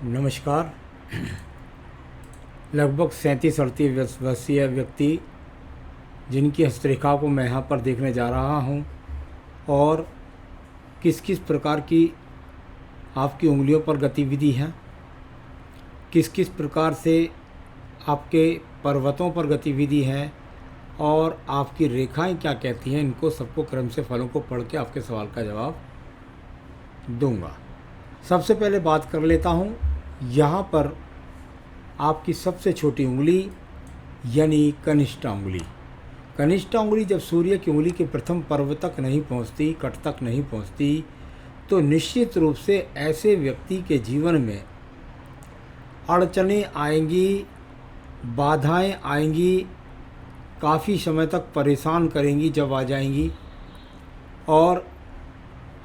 नमस्कार। लगभग 37-38 वर्षीय व्यक्ति जिनकी हस्तरेखा को मैं यहाँ पर देखने जा रहा हूँ और किस किस प्रकार की आपकी उंगलियों पर गतिविधि है, किस किस प्रकार से आपके पर्वतों पर गतिविधि है और आपकी रेखाएं क्या कहती हैं, इनको सबको क्रम से फलों को पढ़ के आपके सवाल का जवाब दूंगा। सबसे पहले बात कर लेता हूँ यहाँ पर आपकी सबसे छोटी उंगली यानी कनिष्ठा उंगली। कनिष्ठा उंगली जब सूर्य की उंगली के प्रथम पर्व तक नहीं पहुँचती, कट तक नहीं पहुँचती, तो निश्चित रूप से ऐसे व्यक्ति के जीवन में अड़चनें आएंगी, बाधाएं आएंगी, काफ़ी समय तक परेशान करेंगी जब आ जाएंगी। और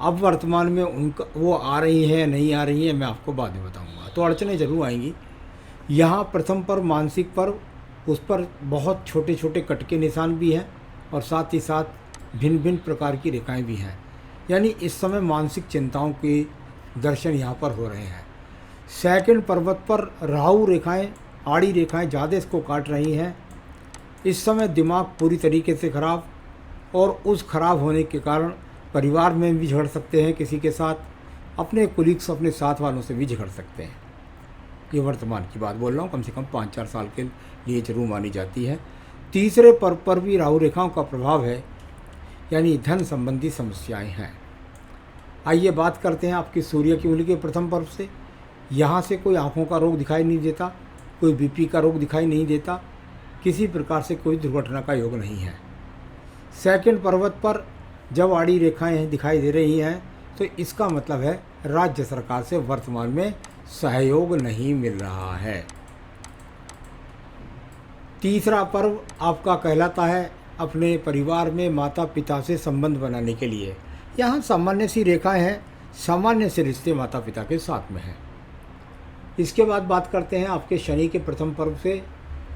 अब वर्तमान में उनका वो आ रही है नहीं आ रही है मैं आपको बाद में बताऊंगा। तो अड़चनें ज़रूर आएंगी। यहाँ प्रथम पर्व मानसिक पर्व, उस पर बहुत छोटे छोटे कट के निशान भी हैं और साथ ही साथ भिन्न भिन्न प्रकार की रेखाएं भी हैं। यानी इस समय मानसिक चिंताओं के दर्शन यहाँ पर हो रहे हैं। सेकंड पर्वत पर राहु रेखाएं, आड़ी रेखाएं ज़्यादा इसको काट रही हैं। इस समय दिमाग पूरी तरीके से खराब, और उस खराब होने के कारण परिवार में भी झगड़ सकते हैं किसी के साथ, अपने कुलीग्स, अपने साथ वालों से भी झगड़ सकते हैं। ये वर्तमान की बात बोल रहा हूँ, कम से कम 5-4 साल के लिए जरूर मानी जाती है। तीसरे पर्व पर भी राहु रेखाओं का प्रभाव है, यानी धन संबंधी समस्याएं हैं। आइए बात करते हैं आपकी सूर्य की उंगली के प्रथम पर्व से। यहाँ से कोई आँखों का रोग दिखाई नहीं देता, कोई बीपी का रोग दिखाई नहीं देता, किसी प्रकार से कोई दुर्घटना का योग नहीं है। सेकंड पर्वत पर जब आड़ी रेखाएं दिखाई दे रही हैं तो इसका मतलब है राज्य सरकार से वर्तमान में सहयोग नहीं मिल रहा है। तीसरा पर्व आपका कहलाता है अपने परिवार में माता पिता से संबंध बनाने के लिए। यहाँ सामान्य सी रेखाएं हैं, सामान्य से रिश्ते माता पिता के साथ में हैं। इसके बाद बात करते हैं आपके शनि के प्रथम पर्व से,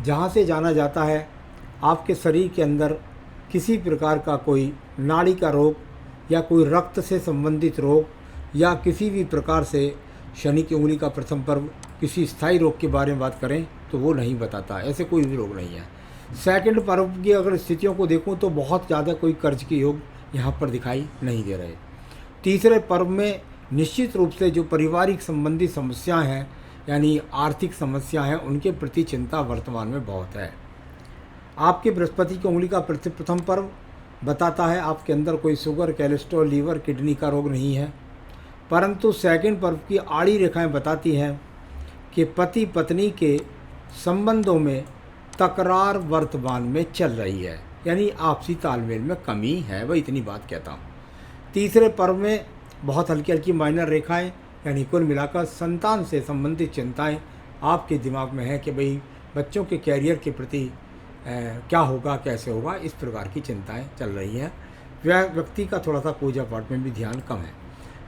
जहाँ से जाना जाता है आपके शरीर के अंदर किसी प्रकार का कोई नाड़ी का रोग या कोई रक्त से संबंधित रोग या किसी भी प्रकार से शनि की उंगली का प्रथम पर्व किसी स्थायी रोग के बारे में बात करें तो वो नहीं बताता, ऐसे कोई भी रोग नहीं है। सेकंड पर्व की अगर स्थितियों को देखूं तो बहुत ज़्यादा कोई कर्ज के योग यहाँ पर दिखाई नहीं दे रहे। तीसरे पर्व में निश्चित रूप से जो पारिवारिक संबंधी समस्याएँ हैं, यानी आर्थिक समस्या हैं, उनके प्रति चिंता वर्तमान में बहुत है। आपके बृहस्पति की उंगली का प्रथम पर्व बताता है आपके अंदर कोई शुगर, कोलेस्ट्रॉल, लीवर, किडनी का रोग नहीं है। परंतु सेकंड पर्व की आड़ी रेखाएं बताती हैं कि पति पत्नी के संबंधों में तकरार वर्तमान में चल रही है, यानी आपसी तालमेल में कमी है, वह इतनी बात कहता हूँ। तीसरे पर्व में बहुत हल्की हल्की माइनर रेखाएं, यानी कुल मिलाकर संतान से संबंधित चिंताएं आपके दिमाग में है कि भाई बच्चों के कैरियर के प्रति क्या होगा, कैसे होगा, इस प्रकार की चिंताएं चल रही हैं। व्यक्ति का थोड़ा सा पूजा पाठ में भी ध्यान कम है।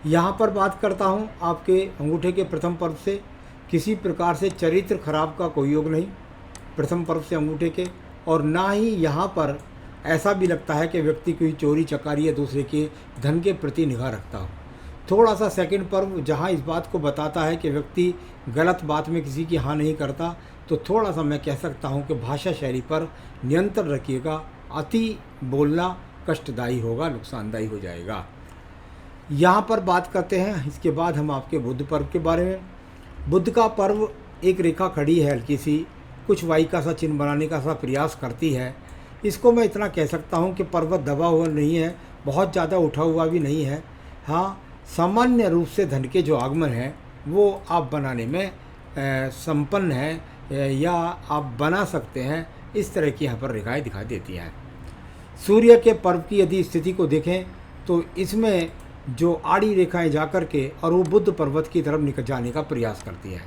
यहाँ पर बात करता हूँ आपके अंगूठे के प्रथम पर्व से। किसी प्रकार से चरित्र खराब का कोई योग नहीं प्रथम पर्व से अंगूठे के, और ना ही यहाँ पर ऐसा भी लगता है कि व्यक्ति कोई चोरी चकारी या दूसरे के धन के प्रति निगाह रखता हो। थोड़ा सा सेकंड पर्व जहाँ इस बात को बताता है कि व्यक्ति गलत बात में किसी की हाँ नहीं करता, तो थोड़ा सा मैं कह सकता हूँ कि भाषा शैली पर नियंत्रण रखिएगा। अति बोलना कष्टदायी होगा, नुकसानदायी हो जाएगा। यहाँ पर बात करते हैं इसके बाद हम आपके बुध पर्व के बारे में। बुध का पर्व एक रेखा खड़ी है हल्की सी, कुछ वाई का सा चिन्ह बनाने का सा प्रयास करती है। इसको मैं इतना कह सकता हूँ कि पर्वत दबा हुआ नहीं है, बहुत ज़्यादा उठा हुआ भी नहीं है। हाँ, सामान्य रूप से धन के जो आगमन है वो आप बनाने में संपन्न है, या आप बना सकते हैं। इस तरह की यहाँ पर रेखाएं दिखाई देती हैं। सूर्य के पर्व की यदि स्थिति को देखें तो इसमें जो आड़ी रेखाएं जाकर के और वो बुध पर्वत की तरफ निकल जाने का प्रयास करती हैं,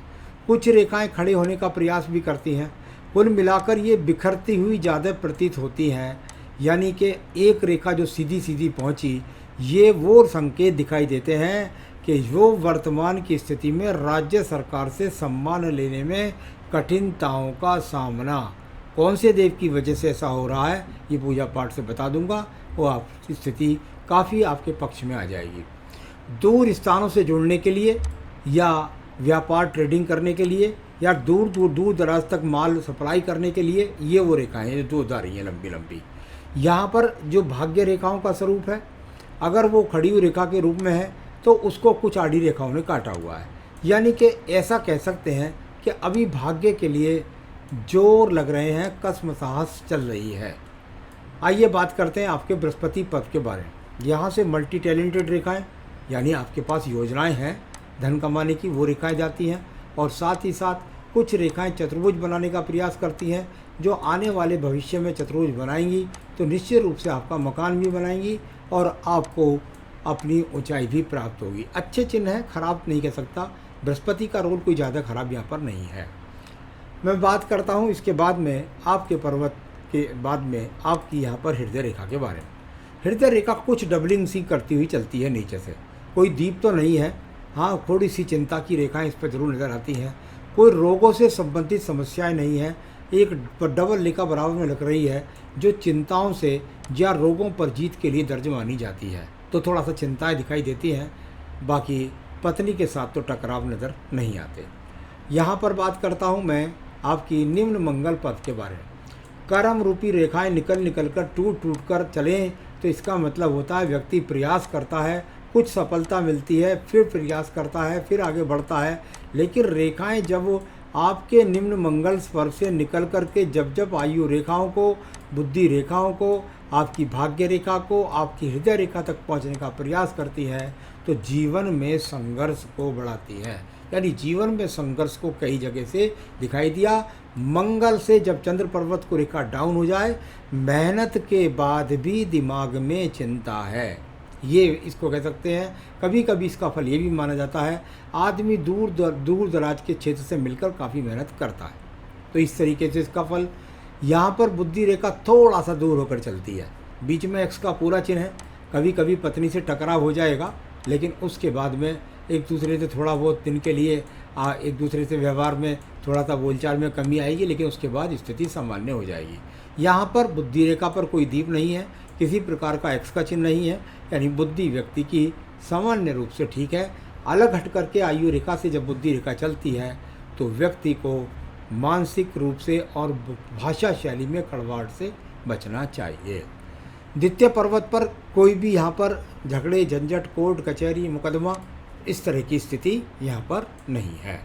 कुछ रेखाएं खड़े होने का प्रयास भी करती हैं। कुल मिलाकर ये बिखरती हुई ज़्यादा प्रतीत होती हैं, यानी कि एक रेखा जो सीधी सीधी पहुँची, ये वो संकेत दिखाई देते हैं कि जो वर्तमान की स्थिति में राज्य सरकार से सम्मान लेने में कठिनताओं का सामना, कौन से देव की वजह से ऐसा हो रहा है ये पूजा पाठ से बता दूंगा, वो आपकी स्थिति काफ़ी आपके पक्ष में आ जाएगी। दूर स्थानों से जुड़ने के लिए या व्यापार ट्रेडिंग करने के लिए या दूर दराज तक माल सप्लाई करने के लिए, ये वो रेखाएं हैं जो जा रही हैं लंबी लंबी। यहाँ पर जो भाग्य रेखाओं का स्वरूप है, अगर वो खड़ी हुई रेखा के रूप में है तो उसको कुछ आड़ी रेखाओं ने काटा हुआ है, यानी कि ऐसा कह सकते हैं कि अभी भाग्य के लिए जोर लग रहे हैं, कसमसाहस चल रही है। आइए बात करते हैं आपके बृहस्पति पद के बारे में। यहाँ से मल्टी टैलेंटेड रेखाएं, यानी आपके पास योजनाएं हैं धन कमाने की, वो रेखाएं जाती हैं, और साथ ही साथ कुछ रेखाएं चतुर्भुज बनाने का प्रयास करती हैं, जो आने वाले भविष्य में चतुर्भुज बनाएंगी तो निश्चित रूप से आपका मकान भी बनाएंगी और आपको अपनी ऊंचाई भी प्राप्त होगी। अच्छे चिन्ह हैं, खराब नहीं कह सकता। बृहस्पति का रोल कोई ज़्यादा खराब यहाँ पर नहीं है। मैं बात करता हूँ इसके बाद में आपके पर्वत के बाद में आपकी यहाँ पर हृदय रेखा के बारे में। हृदय रेखा कुछ डबलिंग सी करती हुई चलती है नीचे से, कोई दीप तो नहीं है, हाँ थोड़ी सी चिंता की रेखाएं इस पर जरूर नज़र आती हैं। कोई रोगों से संबंधित समस्याएं नहीं है, एक डबल रेखा बराबर में लग रही है जो चिंताओं से या रोगों पर जीत के लिए दर्ज मानी जाती है, तो थोड़ा सा चिंताएं दिखाई देती हैं। बाकी पत्नी के साथ तो टकराव नज़र नहीं आते। यहाँ पर बात करता हूँ मैं आपकी निम्न मंगल पद के बारे में। कर्म रूपी रेखाएं निकल कर टूट कर चलें तो इसका मतलब होता है व्यक्ति प्रयास करता है, कुछ सफलता मिलती है, फिर प्रयास करता है, फिर आगे बढ़ता है। लेकिन रेखाएं जब आपके निम्न मंगल स्पर्श से निकल कर के जब आयु रेखाओं को, बुद्धि रेखाओं को, आपकी भाग्य रेखा को, आपकी हृदय रेखा तक पहुंचने का प्रयास करती है तो जीवन में संघर्ष को बढ़ाती है। यानी जीवन में संघर्ष को कई जगह से दिखाई दिया। मंगल से जब चंद्र पर्वत को रेखा डाउन हो जाए, मेहनत के बाद भी दिमाग में चिंता है, ये इसको कह सकते हैं। कभी कभी इसका फल ये भी माना जाता है आदमी दूर दराज के क्षेत्र से मिलकर काफ़ी मेहनत करता है, तो इस तरीके से इसका फल। यहाँ पर बुद्धि रेखा थोड़ा सा दूर होकर चलती है, बीच में एक्स का पूरा चिन्ह है। कभी कभी पत्नी से टकराव हो जाएगा, लेकिन उसके बाद में एक दूसरे से थोड़ा बहुत दिन के लिए एक दूसरे से व्यवहार में थोड़ा सा बोलचाल में कमी आएगी, लेकिन उसके बाद स्थिति सामान्य हो जाएगी। यहाँ पर बुद्धि रेखा पर कोई दीप नहीं है, किसी प्रकार का एक्स का चिन्ह नहीं है, यानी बुद्धि व्यक्ति की सामान्य रूप से ठीक है। अलग हट करके आयु रेखा से जब बुद्धि रेखा चलती है तो व्यक्ति को मानसिक रूप से और भाषा शैली में कड़वाहट से बचना चाहिए। द्वितीय पर्वत पर कोई भी यहाँ पर झगड़े, झंझट, कोर्ट कचहरी, मुकदमा, इस तरह की स्थिति यहाँ पर नहीं है।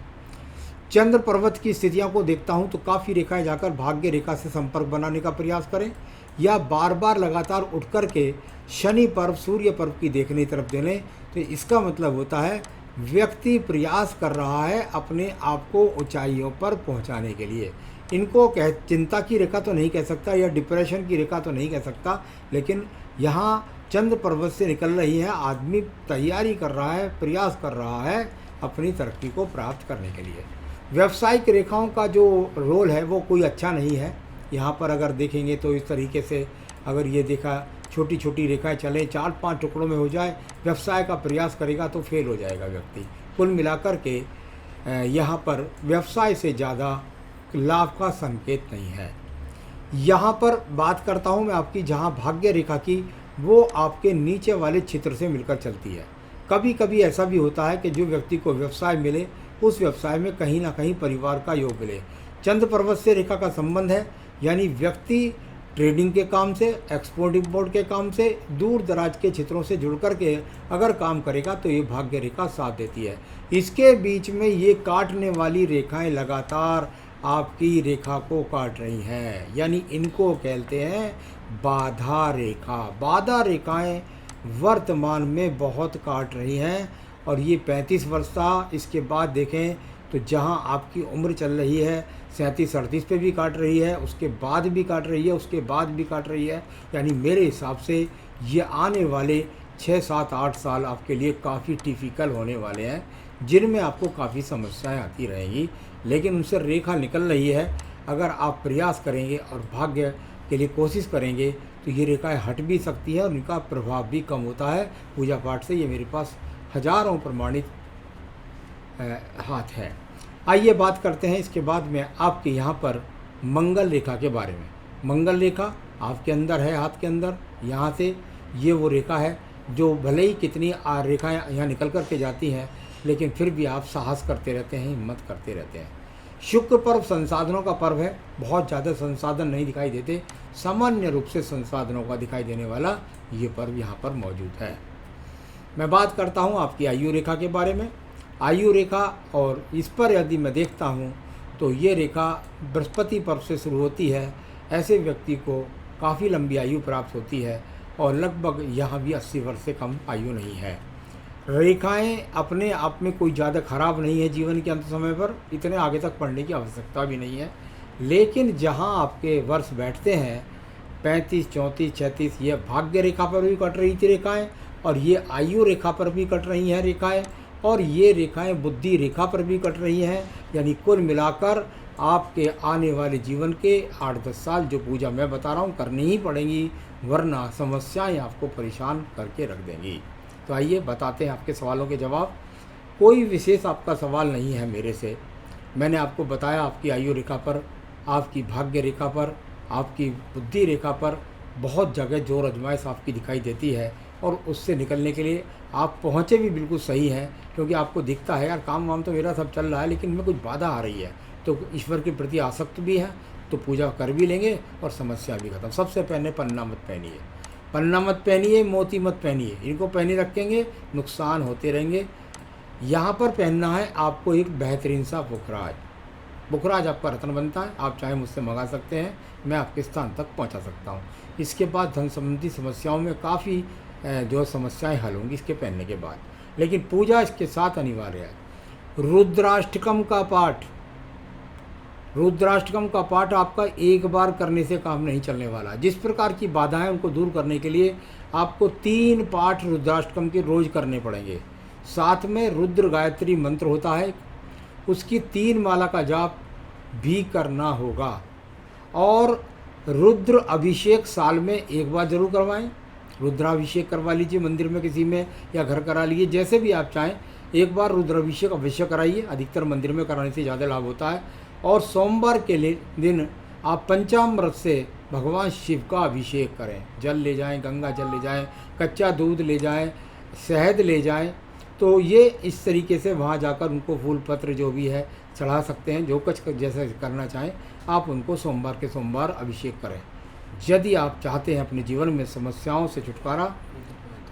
चंद्र पर्वत की स्थितियों को देखता हूँ तो काफ़ी रेखाएं जाकर भाग्य रेखा से संपर्क बनाने का प्रयास करें, या बार बार लगातार उठ कर के शनि पर्व, सूर्य पर्व की देखने की तरफ दे लें, तो इसका मतलब होता है व्यक्ति प्रयास कर रहा है अपने आप को ऊंचाइयों पर पहुंचाने के लिए। इनको चिंता की रेखा तो नहीं कह सकता या डिप्रेशन की रेखा तो नहीं कह सकता, लेकिन यहाँ चंद्र पर्वत से निकल रही है, आदमी तैयारी कर रहा है, प्रयास कर रहा है अपनी तरक्की को प्राप्त करने के लिए। व्यावसायिक रेखाओं का जो रोल है वो कोई अच्छा नहीं है। यहाँ पर अगर देखेंगे तो इस तरीके से अगर ये देखा छोटी छोटी रेखाएं चलें, 4-5 टुकड़ों में हो जाए, व्यवसाय का प्रयास करेगा तो फेल हो जाएगा व्यक्ति। कुल मिलाकर के यहाँ पर व्यवसाय से ज़्यादा लाभ का संकेत नहीं है। यहाँ पर बात करता हूँ मैं आपकी जहाँ भाग्य रेखा की, वो आपके नीचे वाले क्षेत्र से मिलकर चलती है। कभी कभी ऐसा भी होता है कि जो व्यक्ति को व्यवसाय मिले उस व्यवसाय में कहीं ना कहीं परिवार का योग मिले। चंद्र पर्वत से रेखा का संबंध है, यानी व्यक्ति ट्रेडिंग के काम से, एक्सपोर्ट इंपोर्ट के काम से, दूर दराज के क्षेत्रों से जुड़ कर के अगर काम करेगा तो ये भाग्य रेखा साथ देती है। इसके बीच में ये काटने वाली रेखाएं लगातार आपकी रेखा को काट रही हैं, यानी इनको कहते हैं बाधा रेखा। बाधा रेखाएं वर्तमान में बहुत काट रही हैं, और ये 35 वर्ष था। इसके बाद देखें तो जहां आपकी उम्र चल रही है 37-38 पे भी काट रही है, उसके बाद भी काट रही है, उसके बाद भी काट रही है। यानी मेरे हिसाब से ये आने वाले 6-7-8 साल आपके लिए काफ़ी टिपिकल होने वाले हैं, जिनमें आपको काफ़ी समस्याएं आती रहेंगी, लेकिन उनसे रेखा निकल रही है। अगर आप प्रयास करेंगे और भाग्य के लिए कोशिश करेंगे तो ये रेखाएं हट भी सकती है और उनका प्रभाव भी कम होता है। पूजा पाठ से ये मेरे पास हजारों प्रमाणित हाथ है। आइए बात करते हैं इसके बाद में आपके यहाँ पर मंगल रेखा के बारे में। मंगल रेखा आपके अंदर है, हाथ के अंदर, यहाँ से ये वो रेखा है जो भले ही कितनी रेखाएं यहाँ निकल कर के जाती हैं, लेकिन फिर भी आप साहस करते रहते हैं, हिम्मत करते रहते हैं। शुक्र पर्व संसाधनों का पर्व है, बहुत ज़्यादा संसाधन नहीं दिखाई देते, सामान्य रूप से संसाधनों का दिखाई देने वाला ये पर्व यहाँ पर मौजूद है। मैं बात करता हूँ आपकी आयु रेखा के बारे में। आयु रेखा, और इस पर यदि मैं देखता हूँ तो ये रेखा बृहस्पति पर्व से शुरू होती है। ऐसे व्यक्ति को काफ़ी लंबी आयु प्राप्त होती है और लगभग यहाँ भी 80 वर्ष से कम आयु नहीं है। रेखाएं अपने आप में कोई ज़्यादा खराब नहीं है, जीवन के अंत समय पर इतने आगे तक पढ़ने की आवश्यकता भी नहीं है। लेकिन जहाँ आपके वर्ष बैठते हैं 35, 34, 36, ये भाग्य रेखा पर भी कट रही थी रेखाएं, और ये आयु रेखा पर भी कट रही हैं रेखाएं, और ये रेखाएं बुद्धि रेखा पर भी कट रही हैं। यानी कुल मिलाकर आपके आने वाले जीवन के 8-10 साल जो पूजा मैं बता रहा हूँ करनी ही पड़ेंगी, वरना समस्याएं आपको परेशान करके रख देंगी। तो आइए बताते हैं आपके सवालों के जवाब। कोई विशेष आपका सवाल नहीं है मेरे से। मैंने आपको बताया आपकी आयु रेखा पर, आपकी भाग्य रेखा पर, आपकी बुद्धि रेखा पर बहुत जगह जोर आजमाइश आपकी दिखाई देती है, और उससे निकलने के लिए आप पहुँचे भी बिल्कुल सही हैं, क्योंकि आपको दिखता है यार काम वाम तो मेरा सब चल रहा है, लेकिन मैं कुछ बाधा आ रही है, तो ईश्वर के प्रति आसक्त भी है, तो पूजा कर भी लेंगे और समस्या भी खत्म। सबसे पहले पन्ना मत पहनिए, पन्ना मत पहनिए, मोती मत पहनिए, इनको पहने रखेंगे नुकसान होते रहेंगे। यहाँ पर पहनना है आपको एक बेहतरीन सा पुखराज। पुखराज आपका रत्न बनता है, आप चाहे मुझसे मंगा सकते हैं, मैं आपके स्थान तक पहुँचा सकता हूँ। इसके बाद धन संबंधी समस्याओं में काफ़ी जो समस्याएं हल होंगी इसके पहनने के बाद, लेकिन पूजा इसके साथ अनिवार्य है। रुद्राष्टकम का पाठ, रुद्राष्टकम का पाठ आपका एक बार करने से काम नहीं चलने वाला। जिस प्रकार की बाधाएं उनको दूर करने के लिए आपको 3 पाठ रुद्राष्टकम के रोज करने पड़ेंगे। साथ में रुद्र गायत्री मंत्र होता है, उसकी 3 माला का जाप भी करना होगा, और रुद्र अभिषेक साल में एक बार जरूर करवाएं। रुद्राभिषेक करवा लीजिए मंदिर में किसी में, या घर करा लीजिए, जैसे भी आप चाहें। एक बार रुद्राभिषेक अवश्य कराइए, अधिकतर मंदिर में कराने से ज़्यादा लाभ होता है। और सोमवार के दिन आप पंचामृत से भगवान शिव का अभिषेक करें। जल ले जाएं, गंगा जल ले जाएं, कच्चा दूध ले जाएं, शहद ले जाएं, तो ये इस तरीके से वहाँ जाकर उनको फूल पत्र जो भी है चढ़ा सकते हैं। जो कुछ जैसे करना चाहें आप उनको सोमवार के सोमवार अभिषेक करें। यदि आप चाहते हैं अपने जीवन में समस्याओं से छुटकारा,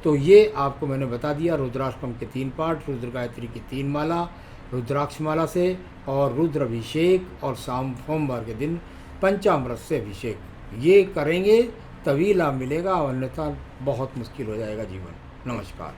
तो ये आपको मैंने बता दिया। रुद्राष्टकम के 3 पाठ, रुद्र गायत्री की 3 माला रुद्राक्ष माला से, और रुद्र अभिषेक, और सोमवार के दिन पंचामृत से अभिषेक, ये करेंगे तभी लाभ मिलेगा, अन्यथा बहुत मुश्किल हो जाएगा जीवन। नमस्कार।